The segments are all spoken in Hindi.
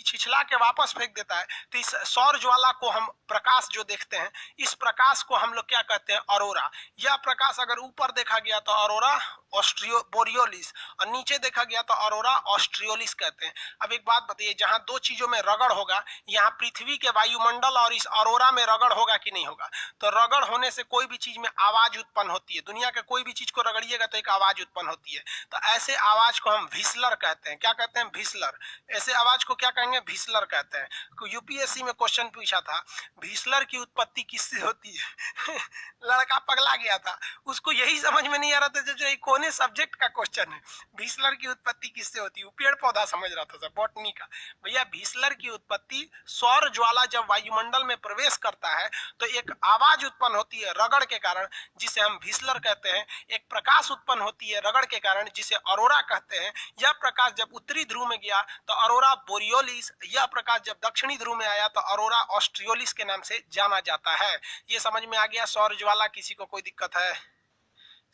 छिछला के वापस फेंक देता है। तो इस सौर ज्वाला को हम प्रकाश जो देखते हैं, इस प्रकाश को हम लोग क्या कहते हैं, ऑरोरा। यह प्रकाश अगर ऊपर देखा गया तो ऑरोरा बोरियोलिस, और नीचे देखा गया तो ऑरोरा ऑस्ट्रियोलिस कहते हैं। अब एक बात बताइए, जहां दो चीजों में रगड़ होगा, यहाँ पृथ्वी के वायुमंडल और इस ऑरोरा में रगड़ होगा कि नहीं होगा? तो रगड़ होने से कोई भी चीज में आवाज उत्पन्न होती है। दुनिया के कोई भी चीज को रगड़िएगा तो एक आवाज उत्पन्न होती है। तो ऐसे आवाज को हम व्हिसलर कहते हैं। क्या कहते हैं? व्हिसलर। ऐसे आवाज को क्या कहेंगे? व्हिसलर कहते हैं। यूपीएससी में क्वेश्चन पूछा था, व्हिसलर की उत्पत्ति किससे होती है? लड़का पगला गया था, उसको यही समझ में नहीं आ रहा था जो कोने सब्जेक्ट का क्वेश्चन है, व्हिसलर की उत्पत्ति किससे होती है? पेड़ पौधा समझ रहा था सर, बॉटनी का। भैया व्हिसलर की उत्पत्ति, सौर ज्वाला जब वायुमंडल में प्रवेश करता है तो एक आवाज उत्पन्न होती है रगड़ के कारण, जिसे हम व्हिसलर कहते हैं। एक प्रकाश उत्पन्न होती है रगड़ के कारण, जिसे ऑरोरा कहते हैं। यह प्रकाश जब उत्तरी ध्रुव में गया तो ऑरोरा बोरियोलिस, यह प्रकाश जब दक्षिणी ध्रुव में आया तो ऑरोरा ऑस्ट्रियोलिस के नाम से जाना जाता है। ये समझ में आ गया सौर ज्वाला। किसी को कोई दिक्कत है?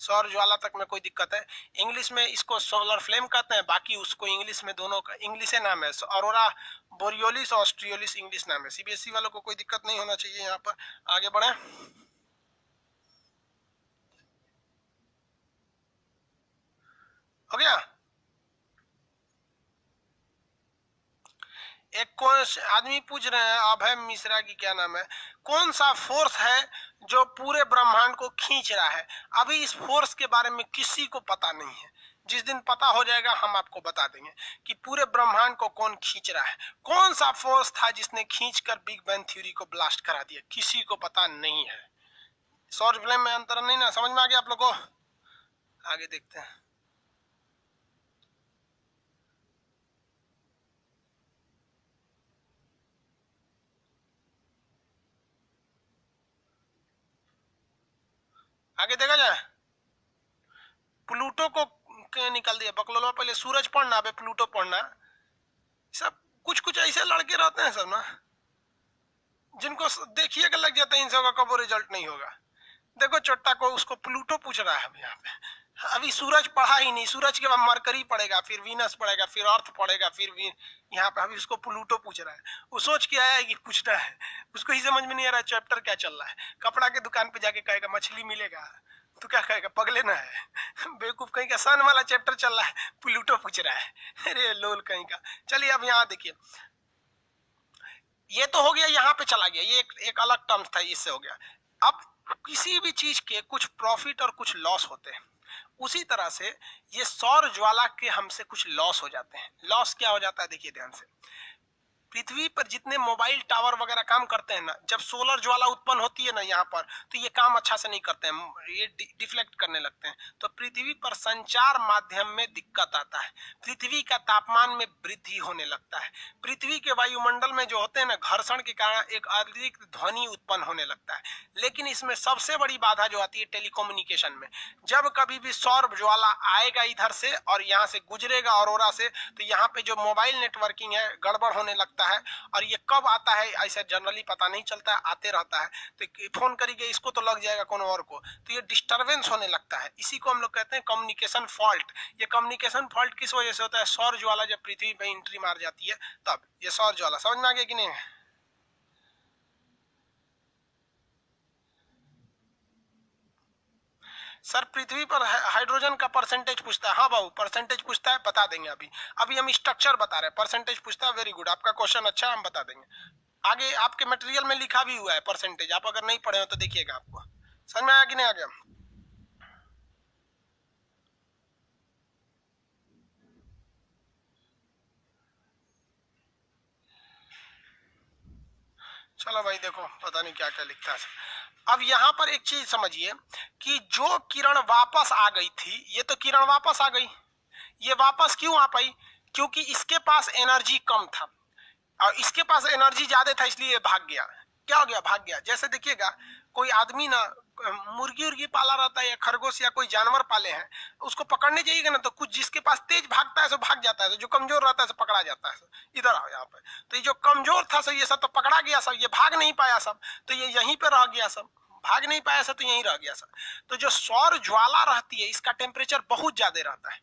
सौर ज्वाला तक में कोई दिक्कत है? इंग्लिश में इसको सोलर फ्लेम कहते हैं, बाकी उसको इंग्लिश में दोनों का इंग्लिश नाम है, ऑरोरा बोरियोलिस, ऑस्ट्रियोलिस इंग्लिश नाम है। सीबीएसई वालों को कोई दिक्कत नहीं होना चाहिए। यहाँ पर आगे बढ़े। हो गया? एक कौन आदमी पूछ रहे हैं, अभय मिश्रा की क्या नाम है, कौन सा फोर्स है जो पूरे ब्रह्मांड को खींच रहा है? अभी इस फोर्स के बारे में किसी को पता नहीं है। जिस दिन पता हो जाएगा हम आपको बता देंगे कि पूरे ब्रह्मांड को कौन खींच रहा है। कौन सा फोर्स था जिसने खींचकर बिग बैंग थ्योरी को ब्लास्ट करा दिया? किसी को पता नहीं है। सौर फ्लेम में अंतर नहीं ना समझ में आ गया आप लोगों को? आगे देखते हैं। आगे देखा जाए। प्लूटो को निकल दिया बकलोल। पहले सूरज पढ़ना, अब प्लूटो पढ़ना। सब कुछ कुछ ऐसे लड़के रहते हैं सब ना, जिनको देखिए लग जाता है इन सब का कबो रिजल्ट नहीं होगा। देखो चोट्टा को, उसको प्लूटो पूछ रहा है यहाँ पे। अभी सूरज पढ़ा ही नहीं, सूरज के बाद मरकरी पड़ेगा, फिर वीनस पड़ेगा, फिर अर्थ पड़ेगा, फिर यहाँ पे अभी उसको प्लूटो पूछ रहा है। वो सोच के आया है कि पूछना है, उसको ही समझ में नहीं आ रहा है चैप्टर क्या चल रहा है। कपड़ा के दुकान पे जाके कहेगा मछली मिलेगा, तो क्या कहेगा? पगले ना है बेवकूफ कहीं का। सन वाला चैप्टर चल रहा है, प्लूटो पूछ रहा है। अरे लोल कहीं का। चलिए अब यहाँ देखिए, ये तो हो गया, यहाँ पे चला गया, ये एक अलग टर्म्स था, इससे हो गया। अब किसी भी चीज के कुछ प्रॉफिट और कुछ लॉस होते हैं, उसी तरह से ये सौर ज्वाला के हमसे कुछ लॉस हो जाते हैं। लॉस क्या हो जाता है देखिए ध्यान से। पृथ्वी पर जितने मोबाइल टावर वगैरह काम करते हैं ना, जब सोलर ज्वाला उत्पन्न होती है ना यहाँ पर, तो ये काम अच्छा से नहीं करते हैं, ये डिफ्लेक्ट करने लगते हैं। तो पृथ्वी पर संचार माध्यम में दिक्कत आता है, पृथ्वी का तापमान में वृद्धि होने लगता है, पृथ्वी के वायुमंडल में जो होते हैं ना घर्षण के कारण एक अतिरिक्त ध्वनि उत्पन्न होने लगता है। लेकिन इसमें सबसे बड़ी बाधा जो आती है टेलीकम्युनिकेशन में। जब कभी भी सौर ज्वाला आएगा इधर से और यहाँ से गुजरेगा ऑरोरा से, तो यहाँ पे जो मोबाइल नेटवर्किंग है गड़बड़ होने लगता है। और ये कब आता है ऐसा जनरली पता नहीं चलता है, आते रहता है। तो फोन करिए इसको तो लग जाएगा कोनो और को, तो ये डिस्टरबेंस होने लगता है। इसी को हम लोग कहते हैं कम्युनिकेशन फॉल्ट। ये कम्युनिकेशन फॉल्ट किस वजह से होता है? सौर ज्वाला जब पृथ्वी पे एंट्री मार जाती है तब ये सौर ज्वाला। समझ में आ गया कि नहीं? सर पृथ्वी पर हाइड्रोजन का परसेंटेज पूछता है। हाँ बाबू परसेंटेज पूछता है, बता देंगे। अभी हम स्ट्रक्चर बता रहे हैं, परसेंटेज पूछता है। वेरी गुड, आपका क्वेश्चन अच्छा, हम बता देंगे। आगे आपके मटेरियल में लिखा भी हुआ है परसेंटेज, आप अगर नहीं पढ़े हो तो देखिएगा, आपको समझ में आया कि नहीं आ गया? चलो भाई देखो, पता नहीं क्या क्या लिखता है। अब यहाँ पर एक चीज समझिए कि जो किरण वापस आ गई थी, ये तो किरण वापस आ गई, ये वापस क्यों आ पाई? क्योंकि इसके पास एनर्जी कम था और इसके पास एनर्जी ज्यादा था, इसलिए भाग गया। क्या हो गया? भाग गया। जैसे देखिएगा कोई आदमी ना मुर्गी उर्गी पाला रहता है या खरगोश या कोई जानवर पाले हैं, उसको पकड़ने जाइएगा ना तो कुछ जिसके पास तेज भागता है सो भाग जाता है, जो कमजोर रहता है सो पकड़ा जाता है। इधर आओ यहाँ पे, तो ये जो कमजोर था सो ये सब तो पकड़ा गया सब, ये भाग नहीं पाया सब, तो ये यहीं पे रह गया सब, भाग नहीं पाया सब तो यहीं रह गया सब। तो जो सौर ज्वाला रहती है इसका टेम्परेचर बहुत ज्यादा रहता है,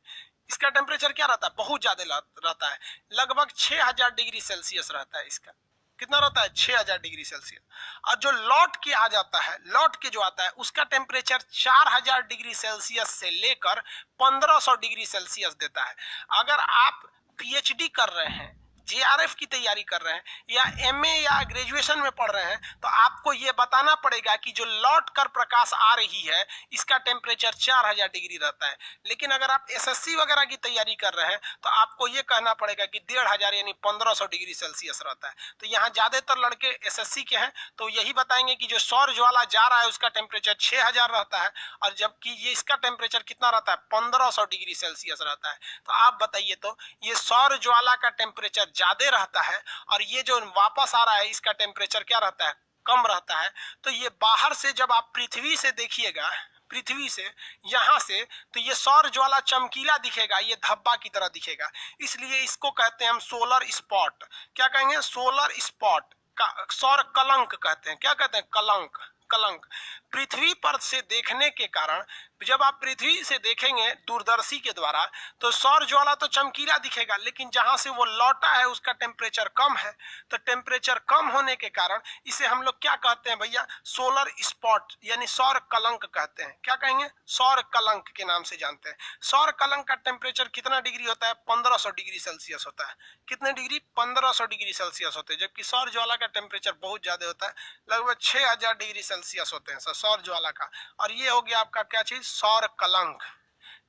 इसका टेम्परेचर क्या रहता है, बहुत ज्यादा रहता है, लगभग 6000 डिग्री सेल्सियस रहता है इसका। कितना रहता है, 6000 डिग्री सेल्सियस। और जो लौट के आ जाता है, लौट के जो आता है उसका टेम्परेचर 4000 डिग्री सेल्सियस से लेकर 1500 डिग्री सेल्सियस देता है। अगर आप पीएचडी कर रहे हैं, जेआरएफ की तैयारी कर रहे हैं, या एमए या ग्रेजुएशन में पढ़ रहे हैं, तो आपको यह बताना पड़ेगा कि जो लौट कर प्रकाश आ रही है इसका टेम्परेचर 4000 डिग्री रहता है। लेकिन अगर आप एसएससी वगैरह की तैयारी कर रहे हैं तो आपको यह कहना पड़ेगा कि 1500 यानी 1500 डिग्री सेल्सियस रहता है। तो यहाँ ज्यादातर लड़के एसएससी के हैं तो यही बताएंगे कि जो सौर ज्वाला जा रहा है उसका टेम्परेचर 6000 रहता है, और जबकि ये इसका टेम्परेचर कितना रहता है, 1500 डिग्री सेल्सियस रहता है। तो आप बताइए, तो ये सौर ज्वाला का टेम्परेचर ज्यादा रहता है और ये जो वापस आ रहा है इसका टेम्परेचर क्या रहता है, कम रहता है। तो ये बाहर से जब आप पृथ्वी से देखिएगा, पृथ्वी से यहाँ से, तो ये सौर ज्वाला चमकीला दिखेगा, ये धब्बा की तरह दिखेगा। इसलिए इसको कहते हैं हम सोलर स्पॉट। क्या कहेंगे, सोलर स्पॉट का सौर कलंक कहते हैं। क्या कहते हैं, कलंक, कलंक। पृथ्वी पर से देखने के कारण, जब आप पृथ्वी से देखेंगे दूरदर्शी के द्वारा तो सौर ज्वाला तो चमकीला दिखेगा, लेकिन जहां से वो लौटा है उसका टेम्परेचर कम है। तो टेम्परेचर कम होने के कारण इसे हम लोग क्या कहते हैं भैया, सोलर स्पॉट यानी सौर कलंक कहते हैं। क्या कहेंगे, सौर कलंक के नाम से जानते हैं। सौर कलंक का टेम्परेचर कितना डिग्री होता है, 1500 डिग्री सेल्सियस होता है। कितने डिग्री, 1500 डिग्री सेल्सियस होते हैं। जबकि सौर ज्वाला का टेम्परेचर बहुत ज्यादा होता है, लगभग 6000 डिग्री सेल्सियस होते हैं सौर ज्वाला का। और ये हो गया आपका क्या चीज, सौर कलंक।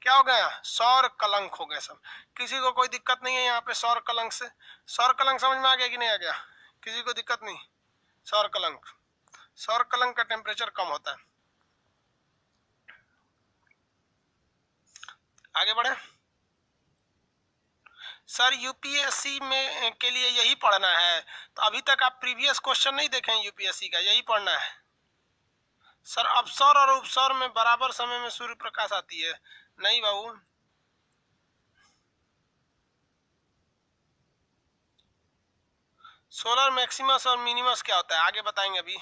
क्या हो गया, सौर कलंक हो गए सब। किसी को कोई दिक्कत नहीं है यहाँ पे सौर कलंक से? सौर कलंक समझ में आ गया कि नहीं आ गया, किसी को दिक्कत नहीं? सौर कलंक, सौर कलंक का टेम्परेचर कम होता है। आगे बढ़े सर, यूपीएससी में के लिए यही पढ़ना है? तो अभी तक आप प्रीवियस क्वेश्चन नहीं देखे हैं यूपीएससी का, यही पढ़ना है? सर अवसर और उपसर में बराबर समय में सूर्य प्रकाश आती है? नहीं बाबू, सोलर मैक्सिमस और मिनिमस क्या होता है आगे बताएंगे अभी।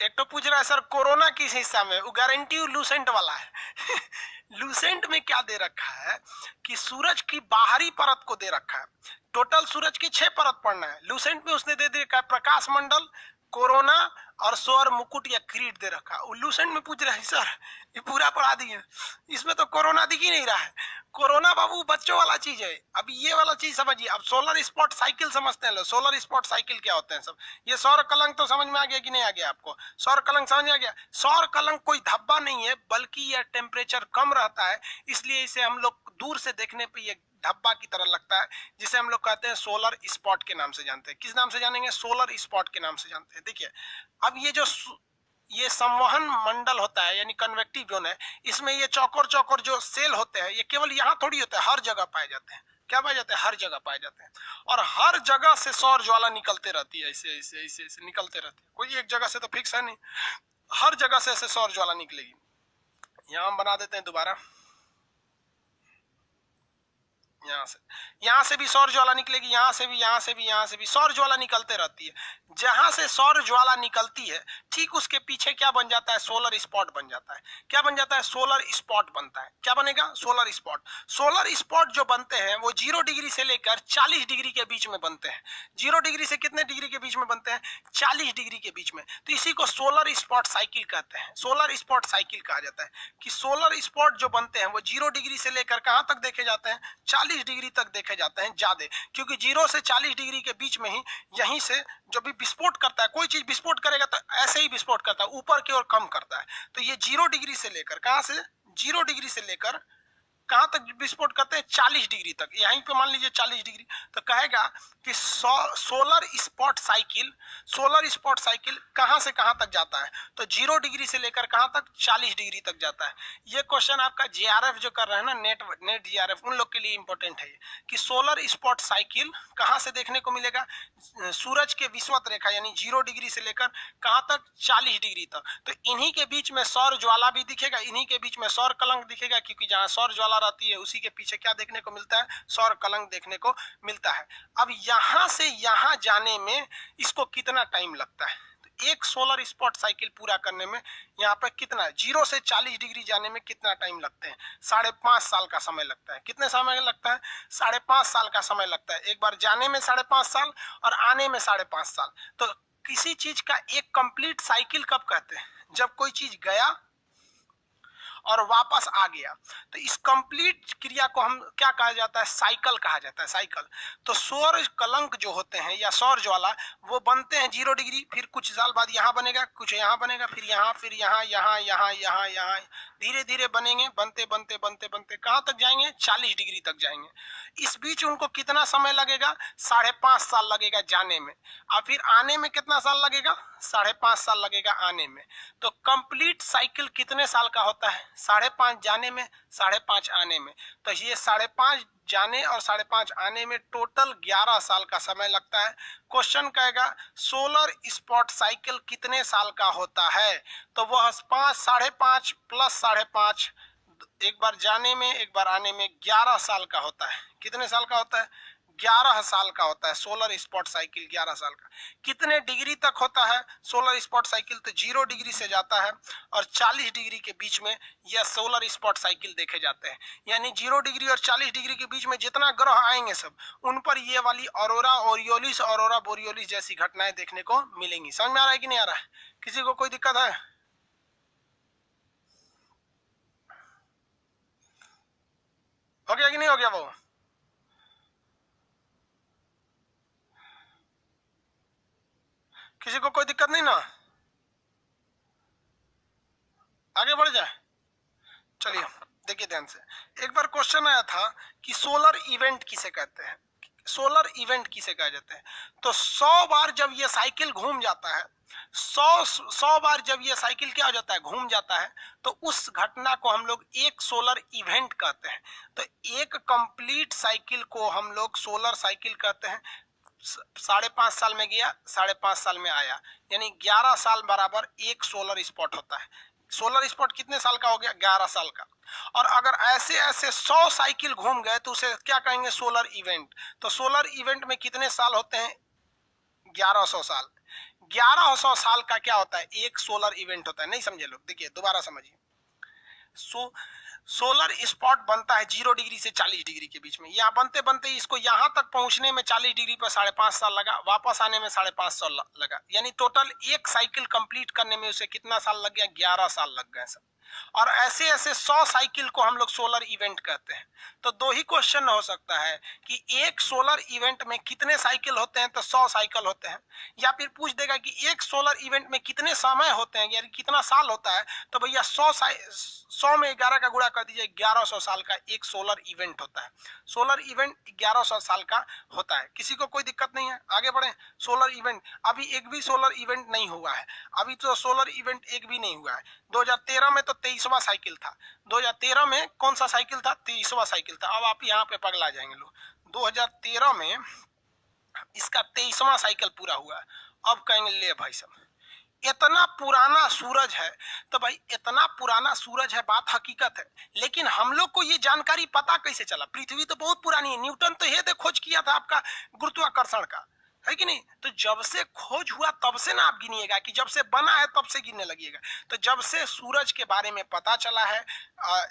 एक तो पूछ रहा है सर कोरोना किस हिस्सा में, वो गारंटी लूसेंट वाला है। लूसेंट में क्या दे रखा है कि सूरज की बाहरी परत को दे रखा है, टोटल सूरज की 6 परत पढ़ना है। लूसेंट में उसने दे रखा है प्रकाश मंडल, कोरोना और सौर मुकुट या क्रीट दे रखा है। लूसेंट में पूछ रहा है सर ये पूरा पढ़ा दिए, इसमें तो कोरोना दिख ही नहीं रहा है। कोरोना बाबू बच्चों वाला चीज है, अब ये वाला चीज समझिए। अब सोलर स्पॉट साइकिल समझते हैं लोग, सोलर स्पॉट साइकिल क्या होते हैं सब। ये सौर कलंक तो समझ में आ गया कि नहीं आ गया आपको? सौर कलंक समझ में आ गया? सौर कलंक कोई धब्बा नहीं है, बल्कि यह टेम्परेचर कम रहता है, इसलिए इसे हम लोग दूर से देखने पर ये धब्बा की तरह लगता है, जिसे हम लोग कहते हैं सोलर स्पॉट के नाम से जानते हैं। किस नाम से जानेंगे? सोलर स्पॉट के नाम से जानते हैं। देखिए अब ये संवहन मंडल होता है यानी कन्वेक्टिव जोन है, इसमें ये चौकोर चौकोर जो सेल होते हैं ये केवल यहाँ थोड़ी होते हैं, हर जगह पाए जाते हैं। क्या पाए जाते हैं? हर जगह पाए जाते हैं। और हर जगह से सौर ज्वाला निकलते रहती है, ऐसे ऐसे ऐसे ऐसे निकलते रहती है। कोई एक जगह से तो फिक्स है नहीं, हर जगह से ऐसे सौर ज्वाला निकलेगी। यहाँ हम बना देते हैं दोबारा, यहाँ से भी सौर ज्वाला निकलेगी, यहाँ से भी, यहाँ से भी, यहाँ से भी सौर ज्वाला निकलते रहती है। जहां से सौर ज्वाला निकलती है ठीक उसके पीछे क्या बन जाता है? सोलर स्पॉट बन जाता है। क्या बन जाता है? सोलर स्पॉट बनता है। क्या बनेगा? Solar spot. सोलर स्पॉट जो बनते हैं वो 0 डिग्री से लेकर 40 डिग्री के बीच में बनते हैं। 0 डिग्री से कितने डिग्री के बीच में बनते हैं? 40 डिग्री के बीच में। तो इसी को सोलर स्पॉट साइकिल कहते हैं। सोलर स्पॉट साइकिल कहा जाता है कि सोलर स्पॉट जो बनते हैं वो 0 डिग्री से लेकर कहां तक देखे जाते हैं? 40 डिग्री तक देखे जाते हैं ज्यादा, क्योंकि 0 से 40 डिग्री के बीच में ही यहीं से जो भी विस्फोट करता है, कोई चीज विस्फोट करेगा तो ऐसे ही विस्फोट करता है, ऊपर की ओर कम करता है। तो ये 0 डिग्री से लेकर, कहां से? 0 डिग्री से लेकर कहां तक विस्फोट करते हैं? 40 डिग्री तक। यहीं पे मान लीजिए 40 डिग्री, तो कहेगा कि solar spot cycle, solar spot cycle कहां से कहां तक जाता है? तो 0 डिग्री से लेकर कहां तक? 40 डिग्री तक जाता है। ये क्वेश्चन आपका जेआरएफ जो कर रहे हैं ना, नेट जेआरएफ, उन लोग के लिए इंपॉर्टेंट है कि सोलर स्पॉट साइकिल कहां से देखने को मिलेगा? सूरज के विषुवत रेखा यानी 0 डिग्री से लेकर कहां तक? 40 डिग्री तक। तो इन्हीं के बीच में सौर ज्वाला भी दिखेगा, इन्हीं के बीच में सौर कलंक दिखेगा, क्योंकि जहां सौर ज्वाला ज्वाला रहती है उसी के पीछे क्या देखने को मिलता है, सौर कलंक देखने को मिलता है। अब यहां से यहां जाने में इसको कितना टाइम लगता है, तो एक सोलर स्पॉट साइकिल पूरा करने में यहाँ पे कितना, 0 से 40 डिग्री जाने में कितना टाइम लगते हैं, 5.5 साल का समय लगता है। कितने समय लगता है, 5.5 साल का समय लगता है। एक बार जाने में 5.5 साल और आने में 5.5 साल। तो किसी चीज का एक कंप्लीट साइकिल कब कहते हैं, जब कोई चीज गया और वापस आ गया। तो इस कंप्लीट क्रिया को हम क्या कहा जाता है, साइकिल कहा जाता है, साइकिल। तो सौर कलंक जो होते हैं या सौर ज्वाला वो बनते हैं 0 डिग्री, फिर कुछ साल बाद यहाँ बनेगा, कुछ यहाँ बनेगा, फिर यहाँ, फिर यहाँ, यहाँ, यहाँ, यहाँ, यहाँ, धीरे धीरे बनेंगे, बनते बनते बनते बनते कहाँ तक जाएंगे, 40 डिग्री तक जाएंगे। इस बीच उनको कितना समय लगेगा, 5.5 साल लगेगा जाने में, और फिर आने में कितना साल लगेगा, 5.5 साल लगेगा आने में। तो कंप्लीट साइकिल कितने साल का होता है, 5.5 जाने में, 5.5 आने में। तो ये 5.5 जाने और 5.5 आने में टोटल 11 साल का समय लगता है। क्वेश्चन कहेगा सोलर स्पॉट साइकिल कितने साल का होता है, तो वह 5.5 प्लस 5.5, एक बार जाने में एक बार आने में 11 साल का होता है। कितने साल का होता है, 11 साल का होता है सोलर स्पॉट साइकिल, 11 साल का। कितने डिग्री तक होता है सोलर स्पॉट साइकिल, तो 0 डिग्री से जाता है और 40 डिग्री के बीच में यह सोलर स्पॉट साइकिल देखे जाते हैं। यानी 0 डिग्री और 40 डिग्री के बीच में जितना ग्रह आएंगे सब, उन पर ये वाली ऑरोरा ओरियोलिस, ऑरोरा बोरियोलिस जैसी घटनाएं देखने को मिलेंगी। समझ में आ रहा है कि नहीं आ रहा है, किसी को कोई दिक्कत है? हो गया कि नहीं हो गया वो? किसी को कोई दिक्कत नहीं ना, आगे बढ़ जाए। चलिए देखिए ध्यान से, एक बार क्वेश्चन आया था कि सोलर इवेंट किसे कहते हैं, सोलर इवेंट किसे कहा जाता है। तो 100 बार जब ये साइकिल घूम जाता है, 100 बार जब ये साइकिल क्या हो जाता है, घूम जाता है, तो उस घटना को हम लोग एक सोलर इवेंट कहते हैं। तो एक कंप्लीट साइकिल को हम लोग सोलर साइकिल कहते हैं। 5.5 साल में गया, 5.5 साल में आया, यानी 11 साल बराबर एक सोलर स्पॉट होता है। सोलर स्पॉट कितने साल का हो गया, 11 साल का। और अगर ऐसे ऐसे 100 साइकिल घूम गए तो उसे क्या कहेंगे, सोलर इवेंट। तो सोलर इवेंट में कितने साल होते हैं, 1100 साल। 1100 साल का क्या होता है, एक सोलर इवेंट होता है। नहीं समझे लोग, देखिए दोबारा समझिए। सोलर स्पॉट बनता है 0 डिग्री से 40 डिग्री के बीच में। यहाँ बनते बनते इसको यहाँ तक पहुंचने में 40 डिग्री पर 5.5 साल लगा, वापस आने में 5.5 साल लगा, यानी टोटल एक साइकिल कंप्लीट करने में उसे कितना साल लग गया, 11 साल लग गए सब। और ऐसे ऐसे 100 साइकिल को हम लोग सोलर इवेंट कहते हैं। तो दो ही क्वेश्चन हो सकता है कि एक सोलर इवेंट में कितने साइकिल होते हैं, तो 100 साइकिल होते हैं। या फिर पूछ देगा कि एक सोलर इवेंट में कितने समय होते हैं, यानी कितना साल होता है, तो भैया 100 में 11 का गुणा कर दीजिए, 1100 साल का एक सोलर इवेंट होता है। सोलर इवेंट 1100 साल का होता है। किसी को कोई दिक्कत नहीं है, आगे बढ़े। सोलर इवेंट अभी एक भी सोलर इवेंट नहीं हुआ है, अभी तो सोलर इवेंट एक भी नहीं हुआ है। 2013 में तो 23वां साइकिल था। 2013 में कौन सा साइकिल था, 23वां साइकिल था। अब आप यहाँ पे पगला जाएंगे लोग, 2013 में इसका 23वां साइकिल पूरा हुआ। अब कहेंगे ले भाई साहब इतना पुराना सूरज है, तो भाई इतना पुराना सूरज है, बात हकीकत है। लेकिन हम लोग को ये जानकारी पता कैसे चला, पृथ्वी तो बहुत पुरानी है, न्यूटन तो ये खोज किया था आपका गुरुत्वाकर्षण का, है कि नहीं। तो जब से खोज हुआ तब से ना आप गिनिएगा कि जब से बना है तब से गिनने लगिएगा। तो जब से सूरज के बारे में पता चला है,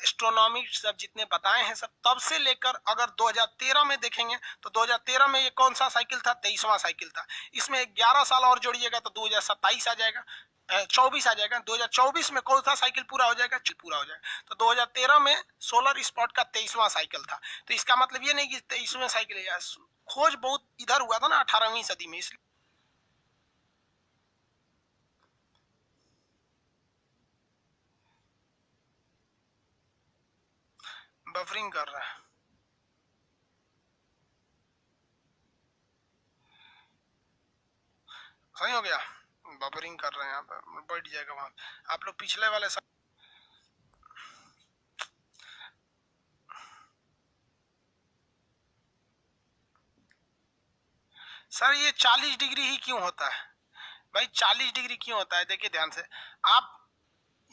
एस्ट्रोनॉमी सब जितने बताए हैं सब, तब से लेकर अगर 2013 में देखेंगे तो 2013 में ये कौन सा साइकिल था, 23वां साइकिल था। इसमें 11 साल और जोड़िएगा तो 2027 आ जाएगा, 24 आ जाएगा। 2024 में कौन सा साइकिल पूरा हो जाएगा, पूरा हो जाएगा। तो 2013 में सोलर स्पॉट का 23वां साइकिल था। तो इसका मतलब ये नहीं कि 23वें साइकिल है, खोज बहुत इधर हुआ था ना 18वीं सदी में, इसलिए बफरिंग कर रहा है। सही हो गया, बफरिंग कर रहे हैं, आप बैठ जाएगा वहां। आप लोग पिछले वाले सर ये 40 डिग्री ही क्यों होता है भाई, 40 डिग्री क्यों होता है, देखिए ध्यान से। आप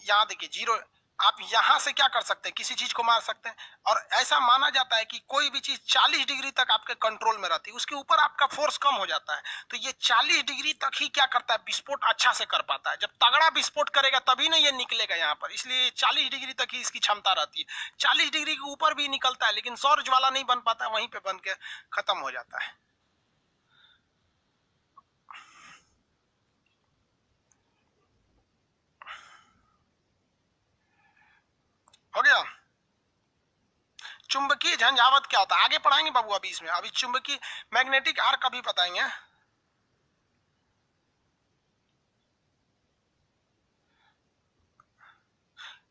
यहाँ देखिए 0, आप यहां से क्या कर सकते हैं, किसी चीज को मार सकते हैं। और ऐसा माना जाता है कि कोई भी चीज 40 डिग्री तक आपके कंट्रोल में रहती है, उसके ऊपर आपका फोर्स कम हो जाता है। तो ये 40 डिग्री तक ही क्या करता है, विस्फोट अच्छा से कर पाता है। जब तगड़ा विस्फोट करेगा तभी ना ये निकलेगा यहाँ पर, इसलिए 40 डिग्री तक ही इसकी क्षमता रहती है। 40 डिग्री के ऊपर भी निकलता है, लेकिन सौर ज्वाला नहीं बन पाता, वहीं पे बन के खत्म हो जाता है। हो गया। चुंबकीय झंझावात क्या होता है आगे पढ़ाएंगे बाबू, अभी इसमें अभी चुंबकीय मैग्नेटिक आर्क अभी बताएंगे।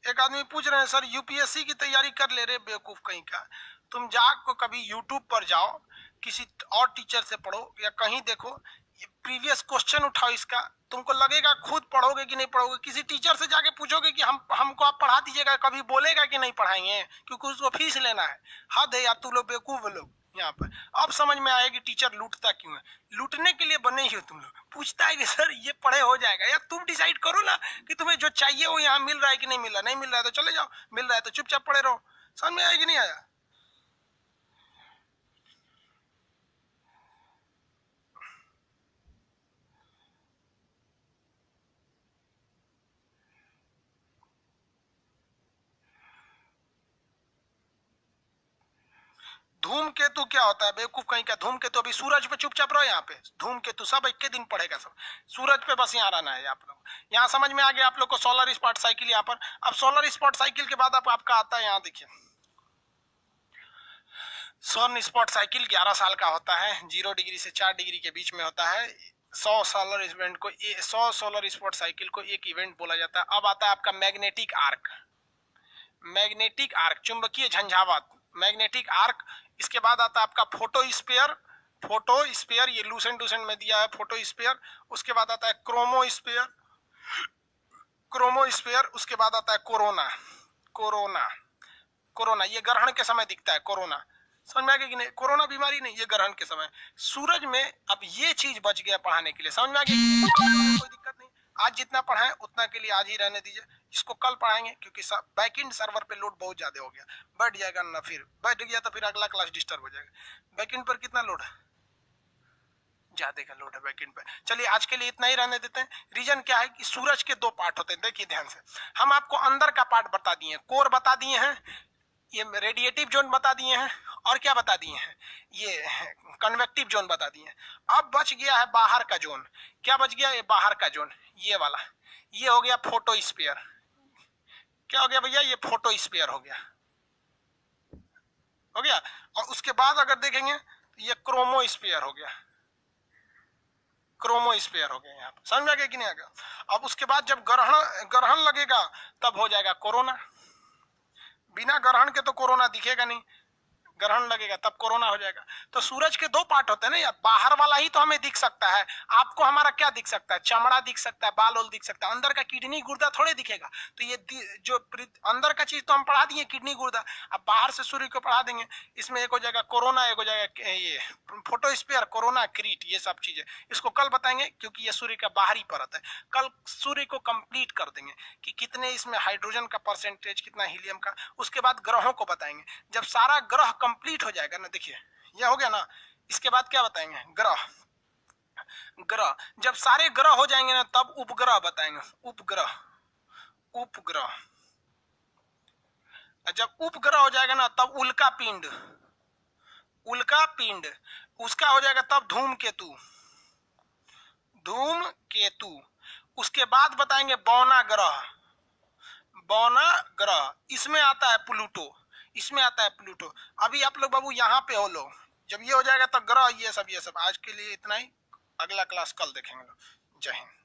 एक आदमी पूछ रहे हैं सर यूपीएससी की तैयारी कर ले रहे बेवकूफ कहीं का, तुम जाकर कभी यूट्यूब पर जाओ, किसी और टीचर से पढ़ो या कहीं देखो, प्रीवियस क्वेश्चन उठाओ इसका, तुमको लगेगा खुद पढ़ोगे कि नहीं पढ़ोगे। किसी टीचर से जाके पूछोगे कि हमको आप पढ़ा दीजिएगा, कभी बोलेगा कि नहीं पढ़ाएंगे, क्योंकि उसको फीस लेना है। हद है यार, तू लोग बेवकूफ लोग यहाँ पर। अब समझ में आया कि टीचर लूटता क्यों है। लूटने के लिए बने ही हो तुम लोग। पूछता है कि सर ये पढ़े हो जाएगा, यार तुम डिसाइड करो ना कि तुम्हें जो चाहिए वो यहाँ मिल रहा है कि नहीं मिल रहा। नहीं मिल रहा है तो चले जाओ, मिल रहा है तो चुपचाप पढ़े रहो। समझ में आया कि नहीं आया। धूमकेतु क्या होता है बेवकूफ कहीं का। धूमकेतु अभी सूरज पे चुपचाप रहो यहाँ पे। धूमकेतु सब एक के दिन पढ़ेगा सब, सूरज पे बस यहाँ रहना है आप लोग। यहाँ समझ में आ गया आप लोग को सोलर स्पॉट साइकिल यहाँ पर। अब सोलर स्पॉट साइकिल के बाद आपका आता है यहाँ देखिए, सन स्पॉट साइकिल 11 साल का होता है, 0 डिग्री से 4 डिग्री के बीच में होता है। 100 सोलर इवेंट को 100 सोलर स्पॉट साइकिल को एक इवेंट बोला जाता है। अब आता है आपका मैग्नेटिक आर्क। मैग्नेटिक आर्क चुंबकीय झंझावात, मैग्नेटिक आर्क। इसके बाद आता है आपका फोटोस्फीयर। फोटोस्फीयर ये लूसेंट डूसेंट में दिया है फोटोस्फीयर। उसके बाद आता है क्रोमोस्फीयर। क्रोमोस्फीयर उसके बाद आता है कोरोना। कोरोना कोरोना ये ग्रहण के समय दिखता है। कोरोना समझ में आ गया कि नहीं। कोरोना बीमारी नहीं, ये ग्रहण के समय। सूरज में अब ये चीज बच गया पढ़ाने के लिए, समझ में आ गया। कोई दिक्कत नहीं, आज जितना पढ़ाएं उतना के लिए आज ही रहने दीजिए, इसको कल पढ़ाएंगे क्योंकि बैकएंड सर्वर पे लोड बहुत ज्यादा हो गया। बैठ जाएगा ना, फिर बैठ गया तो फिर अगला क्लास डिस्टर्ब हो जाएगा। बैकएंड पर कितना लोड है, ज्यादा का लोड है बैकएंड पे। चलिए आज के लिए इतना ही रहने देते हैं। रीजन क्या है कि सूरज के 2 पार्ट होते हैं, देखिए ध्यान से। हम आपको अंदर का पार्ट बता दिए, कोर बता दिए हैं, ये रेडिएटिव जोन बता दिए हैं, और क्या बता दिए हैं, ये कन्वेक्टिव जोन बता दिए हैं। अब बच गया है बाहर का जोन। क्या बच गया, ये बाहर का जोन, ये वाला, ये हो गया फोटोस्फीयर। क्या हो गया भैया, ये फोटोस्फीयर हो गया, हो गया। और उसके बाद अगर देखेंगे तो ये क्रोमोस्फीयर हो गया। क्रोमोस्फीयर हो गया यहाँ पर, समझ में आ गया कि नहीं आ गया। अब उसके बाद जब ग्रहण लगेगा तब हो जाएगा कोरोना। बिना ग्रहण के तो कोरोना दिखेगा नहीं, ग्रहण लगेगा तब कोरोना हो जाएगा। तो सूरज के 2 पार्ट होते हैं ना यार, बाहर वाला ही तो हमें दिख सकता है। आपको हमारा क्या दिख सकता है, चमड़ा दिख सकता है, बाल दिख सकता है, अंदर का किडनी गुर्दा थोड़े दिखेगा। तो ये जो अंदर का चीज तो हम पढ़ा दिए, किडनी गुर्दा। अब बाहर से सूर्य को पढ़ा देंगे, इसमें एक हो जाएगा कोरोना, एक हो जाएगा ये फोटोस्फीयर, कोरोना, क्रीट, ये सब चीजें इसको कल बताएंगे क्योंकि ये सूर्य का बाहरी परत है। कल सूर्य को कंप्लीट कर देंगे कि कितने इसमें हाइड्रोजन का परसेंटेज, कितना हीलियम का। उसके बाद ग्रहों को बताएंगे। जब सारा ग्रह कंप्लीट हो जाएगा ना, देखिए ये हो गया ना, इसके बाद क्या बताएंगे, ग्रह। ग्रह जब सारे ग्रह हो जाएंगे ना तब उपग्रह बताएंगे। उपग्रह, उपग्रह जब उपग्रह हो जाएगा ना तब उल्का पिंड, उल्का पिंड उसका हो जाएगा तब धूमकेतु, धूमकेतु। उसके बाद बताएंगे बौना ग्रह, बौना ग्रह। इसमें आता है प्लूटो, इसमें आता है प्लूटो। अभी आप लोग बाबू यहाँ पे हो लोग, जब ये हो जाएगा तब ग्रह, ये सब। आज के लिए इतना ही, अगला क्लास कल देखेंगे लोग। जय हिंद।